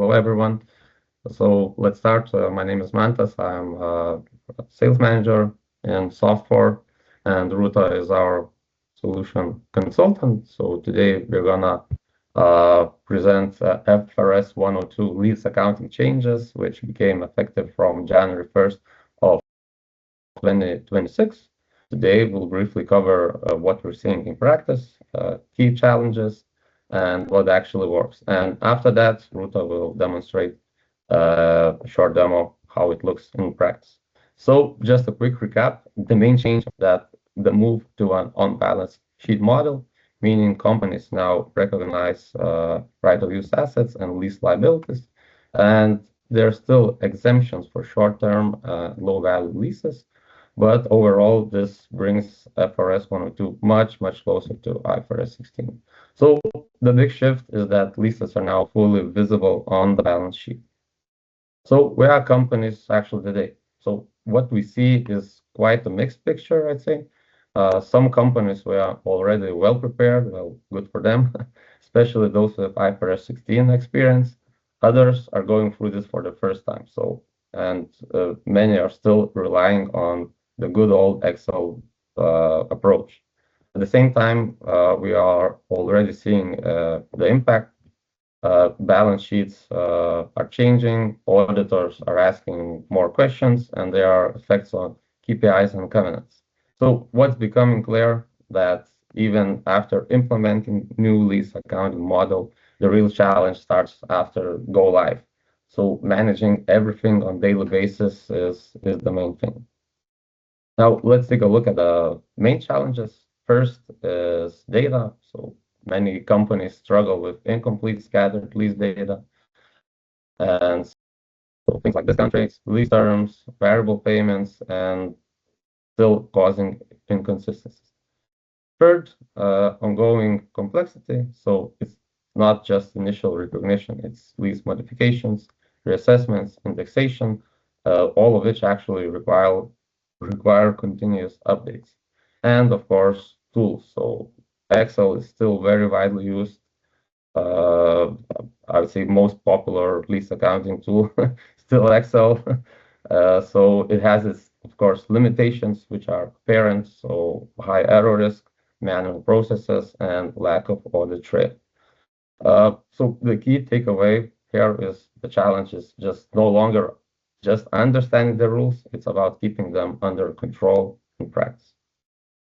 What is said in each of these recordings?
Hello, everyone. So let's start. My name is Mantas. I'm a sales manager in Software, and Ruta is our solution consultant. So today we're gonna present FRS 102 lease accounting changes, which became effective from January 1st of 2026. Today we'll briefly cover what we're seeing in practice, key challenges, and what actually works. And after that, Ruta will demonstrate a short demo how it looks in practice. So just a quick recap, the main change that the move to an on-balance sheet model, meaning companies now recognize right-of-use assets and lease liabilities, and there are still exemptions for short-term low-value leases, but overall this brings FRS 102 much closer to IFRS 16. So the big shift is that leases are now fully visible on the balance sheet. So where are companies actually today? So what we see is quite a mixed picture, I'd say. Some companies were already well prepared, well, good for them, especially those with IFRS 16 experience. Others are going through this for the first time. So, and many are still relying on the good old Excel approach. At the same time, we are already seeing the impact. Balance sheets are changing, auditors are asking more questions, and there are effects on KPIs and covenants. So what's becoming clear that even after implementing new lease accounting model, the real challenge starts after go live. So managing everything on daily basis is the main thing. Now let's take a look at the main challenges. First is data. So many companies struggle with incomplete scattered lease data, and so things like discount rates, lease terms, variable payments, and still causing inconsistencies. Third, ongoing complexity. So it's not just initial recognition, it's lease modifications, reassessments, indexation, all of which actually require continuous updates. And of course, tools. So Excel is still very widely used. I would say most popular lease accounting tool, still Excel. So it has its, of course, limitations, which are apparent. So high error risk, manual processes, and lack of audit trail. So the key takeaway here is the challenge is just no longer just understanding the rules. It's about keeping them under control in practice.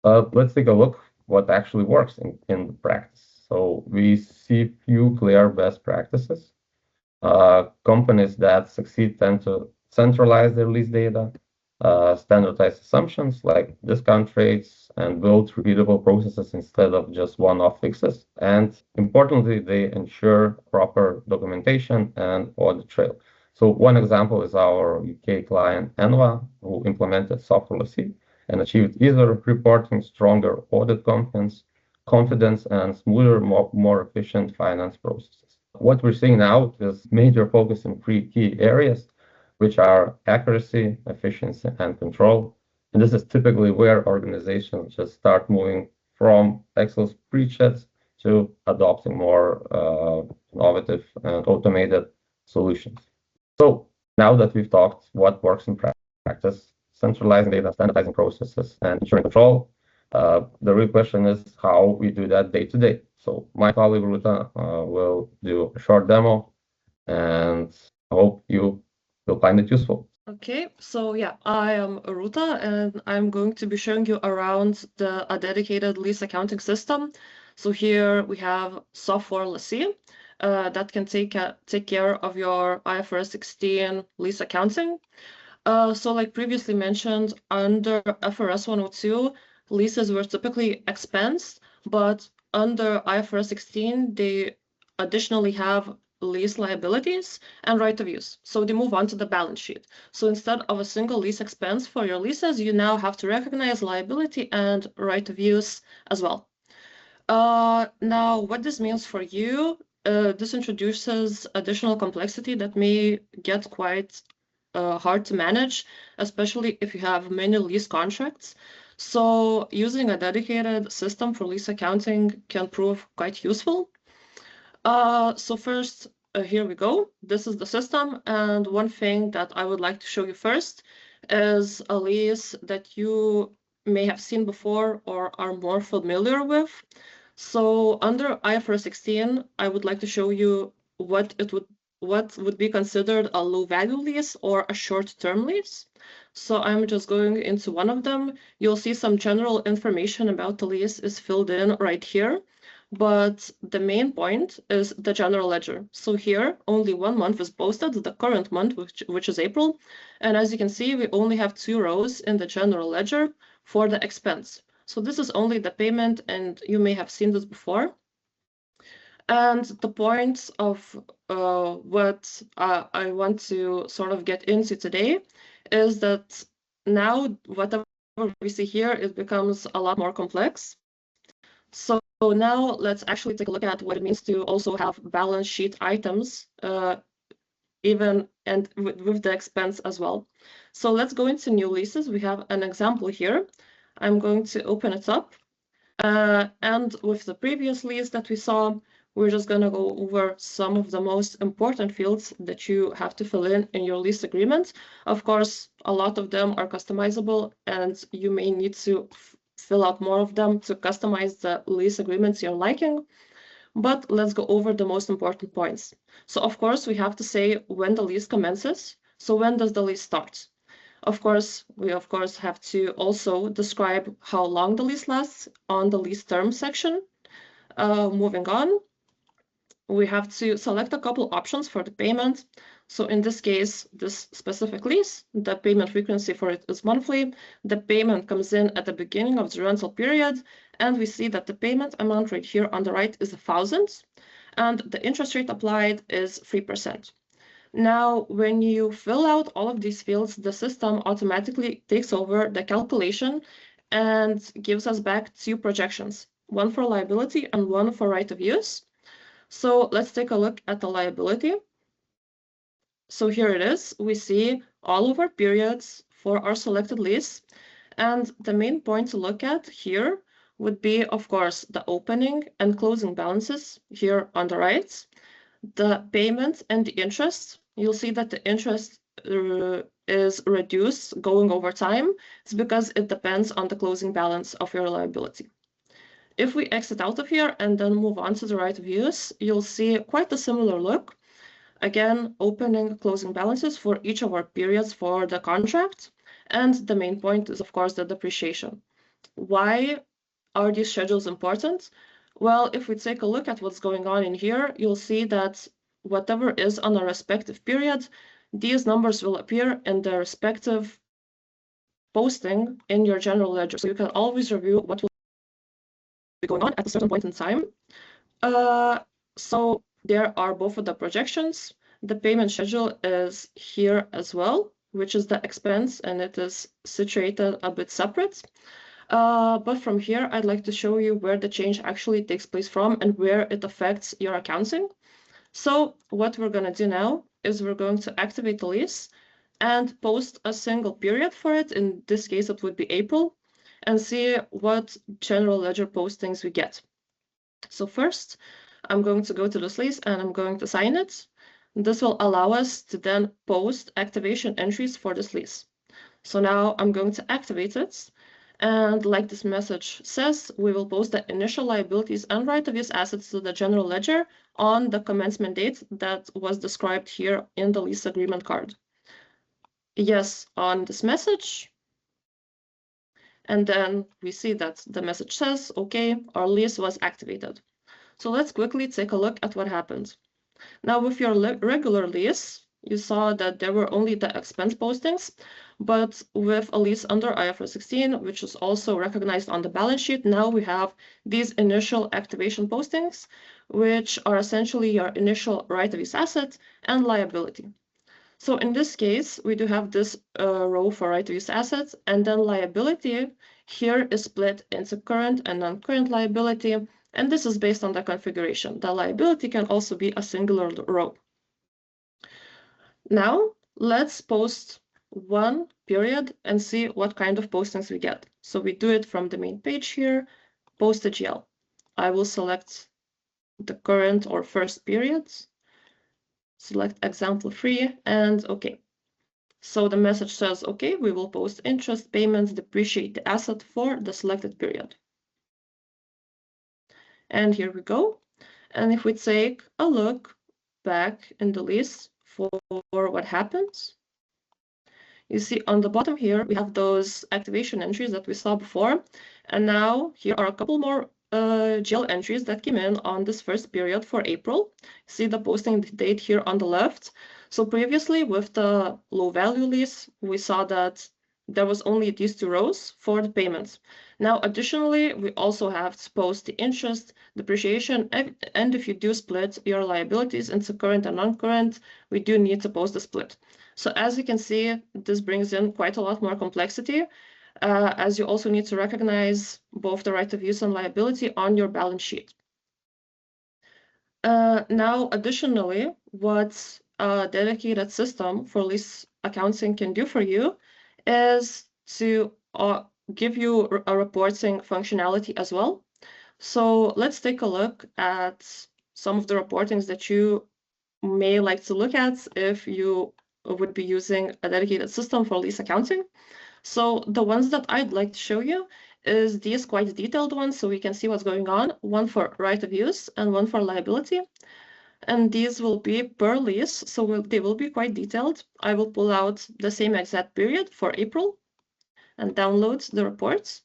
Let's take a look what actually works in practice. So we see few clear best practices. Companies that succeed tend to centralize their lease data, standardize assumptions like discount rates, and build repeatable processes instead of just one-off fixes. And importantly, they ensure proper documentation and audit trail. So one example is our UK client Enva, who implemented SOFT4Lessee and achieved easier reporting, stronger audit confidence, and smoother, more efficient finance processes. What we're seeing now is major focus in three key areas, which are accuracy, efficiency, and control. And this is typically where organizations just start moving from Excel spreadsheets to adopting more innovative and automated solutions. So now that we've talked what works in practice, centralizing data, standardizing processes, and ensuring control, the real question is how we do that day to day. So my colleague Ruta will do a short demo, and I hope you will find it useful. Okay, so yeah, I am Ruta, and I'm going to be showing you around a dedicated lease accounting system. So here we have SOFT4Lessee that can take care of your IFRS 16 lease accounting. So like previously mentioned, under FRS 102, leases were typically expensed, but under IFRS 16, they additionally have lease liabilities and right of use. So they move on to the balance sheet. So instead of a single lease expense for your leases, you now have to recognize liability and right of use as well. Now, what this means for you, this introduces additional complexity that may get quite hard to manage, especially if you have many lease contracts. So using a dedicated system for lease accounting can prove quite useful. So first, here we go. This is the system. And one thing that I would like to show you first is a lease that you may have seen before or are more familiar with. So under IFRS 16, I would like to show you what would be considered a low value lease or a short-term lease. So I'm just going into one of them. You'll see some general information about the lease is filled in right here. But the main point is the general ledger. So here, only 1 month is posted, the current month, which is April. And as you can see, we only have 2 rows in the general ledger for the expense. So this is only the payment, and you may have seen this before. And the point of what I want to sort of get into today is that now whatever we see here, it becomes a lot more complex. So now let's actually take a look at what it means to also have balance sheet items, even and with the expense as well. So let's go into new leases. We have an example here. I'm going to open it up. And with the previous lease that we saw, we're just going to go over some of the most important fields that you have to fill in your lease agreement. Of course, a lot of them are customizable, and you may need to fill out more of them to customize the lease agreements you're liking. But let's go over the most important points. So of course, we have to say when the lease commences. So when does the lease start? Of course, we have to also describe how long the lease lasts on the lease term section. Moving on, we have to select a couple options for the payment. So in this case, this specific lease, the payment frequency for it is monthly. The payment comes in at the beginning of the rental period, and we see that the payment amount right here on the right is 1,000, and the interest rate applied is 3%. Now, when you fill out all of these fields, the system automatically takes over the calculation and gives us back 2 projections, one for liability and one for right of use. So let's take a look at the liability. So here it is. We see all of our periods for our selected lease. And the main point to look at here would be, of course, the opening and closing balances here on the right, the payment and the interest. You'll see that the interest is reduced going over time. It's because it depends on the closing balance of your liability. If we exit out of here and then move on to the right of use, you'll see quite a similar look. Again, opening, closing balances for each of our periods for the contract. And the main point is, of course, the depreciation. Why are these schedules important? Well, if we take a look at what's going on in here, you'll see that whatever is on a respective period, these numbers will appear in the respective posting in your general ledger. So you can always review what will be going on at a certain point in time. So there are both of the projections. The payment schedule is here as well, which is the expense, and it is situated a bit separate. But from here, I'd like to show you where the change actually takes place from and where it affects your accounting. So what we're going to do now is we're going to activate the lease and post a single period for it. In this case, it would be April, and see what general ledger postings we get. So first, I'm going to go to this lease and I'm going to sign it. This will allow us to then post activation entries for this lease. So now I'm going to activate it. And like this message says, we will post the initial liabilities and right of use assets to the general ledger on the commencement date that was described here in the lease agreement card. Yes, on this message. And then we see that the message says, okay, our lease was activated. So let's quickly take a look at what happened. Now with your regular lease, you saw that there were only the expense postings, but with a lease under IFRS 16, which is also recognized on the balance sheet, now we have these initial activation postings, which are essentially your initial right of use asset and liability. So in this case, we do have this row for right of use assets, and then liability here is split into current and non-current liability, and this is based on the configuration. The liability can also be a singular row. Now, let's post one period and see what kind of postings we get. So we do it from the main page here, post a GL. I will select the current or first periods. select example 3 and OK. So the message says, OK, we will post interest payments, depreciate the asset for the selected period. And here we go. And if we take a look back in the lease for what happens, you see on the bottom here, we have those activation entries that we saw before. And now here are a couple more GL entries that came in on this first period for April. See the posting date here on the left. So previously with the low value lease, we saw that there was only these 2 rows for the payments. Now, additionally, we also have to post the interest, depreciation, and if you do split your liabilities into current and non-current, we do need to post the split. So as you can see, this brings in quite a lot more complexity, as you also need to recognize both the right of use and liability on your balance sheet. Now, additionally, what a dedicated system for lease accounting can do for you is to give you a reporting functionality as well. So let's take a look at some of the reportings that you may like to look at if you would be using a dedicated system for lease accounting. So the ones that I'd like to show you is these quite detailed ones, so we can see what's going on, one for right of use and one for liability. And these will be per lease, so they will be quite detailed. I will pull out the same exact period for April and download the reports.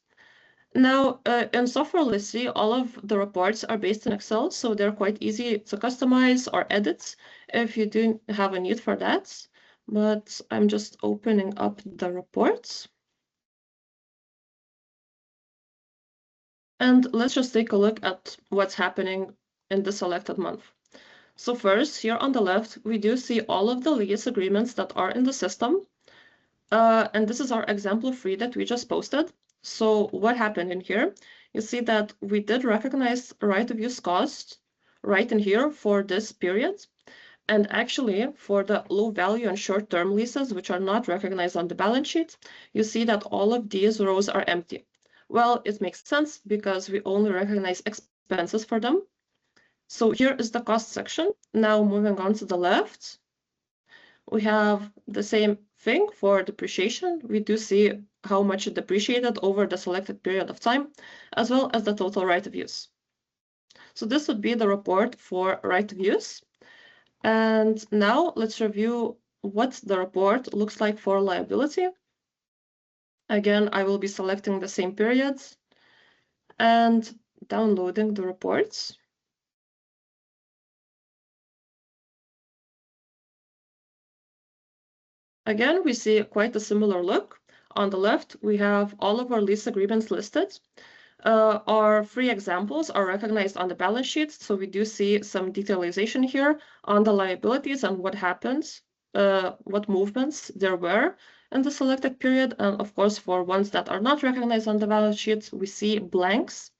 Now, in SOFT4Lessee, all of the reports are based in Excel, so they're quite easy to customize or edit if you do have a need for that. But I'm just opening up the reports. And let's just take a look at what's happening in the selected month. So first, here on the left, we do see all of the lease agreements that are in the system. And this is our example 3 that we just posted. So what happened in here? You see that we did recognize right of use cost right in here for this period. And actually, for the low value and short-term leases, which are not recognized on the balance sheet, you see that all of these rows are empty. Well, it makes sense because we only recognize expenses for them. So here is the cost section. Now moving on to the left, we have the same thing for depreciation. We do see how much it depreciated over the selected period of time, as well as the total right of use. So this would be the report for right of use. And now let's review what the report looks like for liability. Again, I will be selecting the same periods and downloading the reports. Again, we see quite a similar look. On the left, we have all of our lease agreements listed. Our 3 examples are recognized on the balance sheet, so we do see some detailization here on the liabilities and what happens, what movements there were in the selected period. And of course, for ones that are not recognized on the balance sheet, we see blanks.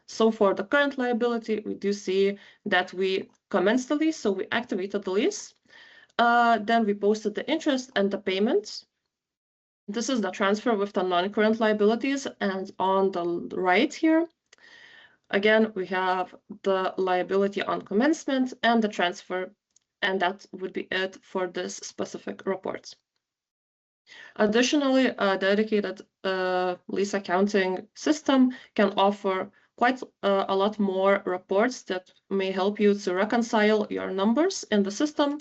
So for the current liability, we do see that we commenced the lease, so we activated the lease. Then we posted the interest and the payments. This is the transfer with the non-current liabilities, and on the right here, again, we have the liability on commencement and the transfer, and that would be it for this specific report. Additionally, a dedicated lease accounting system can offer quite a lot more reports that may help you to reconcile your numbers in the system,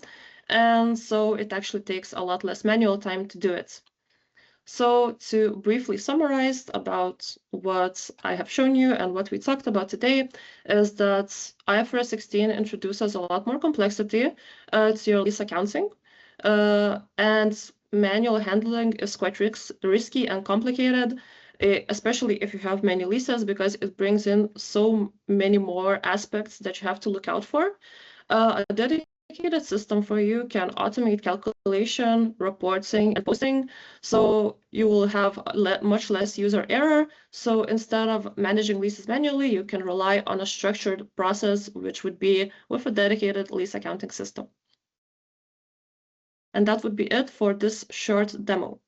and so it actually takes a lot less manual time to do it. So to briefly summarize about what I have shown you and what we talked about today is that IFRS 16 introduces a lot more complexity to your lease accounting, and manual handling is quite risky and complicated, especially if you have many leases, because it brings in so many more aspects that you have to look out for. A dedicated system for you can automate calculation, reporting, and posting, so you will have much less user error. So instead of managing leases manually, you can rely on a structured process, which would be with a dedicated lease accounting system. And that would be it for this short demo.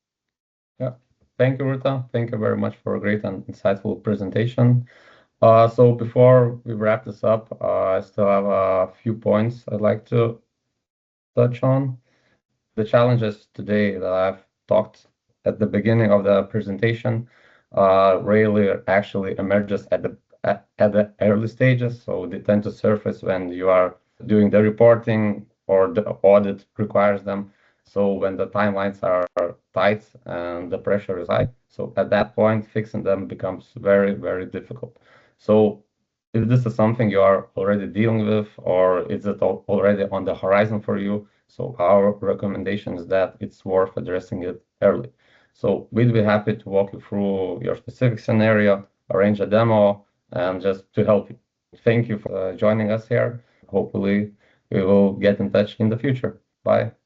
Yeah, thank you, Ruta. Thank you very much for a great and insightful presentation. So before we wrap this up, I still have a few points I'd like to touch on. The challenges today that I've talked at the beginning of the presentation rarely actually emerges at the early stages. So they tend to surface when you are doing the reporting or the audit requires them. So when the timelines are tight and the pressure is high, so at that point, fixing them becomes very, very difficult. So if this is something you are already dealing with, or is it already on the horizon for you, so our recommendation is that it's worth addressing it early. So we'd be happy to walk you through your specific scenario, arrange a demo, and just to help you. Thank you for joining us here. Hopefully, we will get in touch in the future. Bye.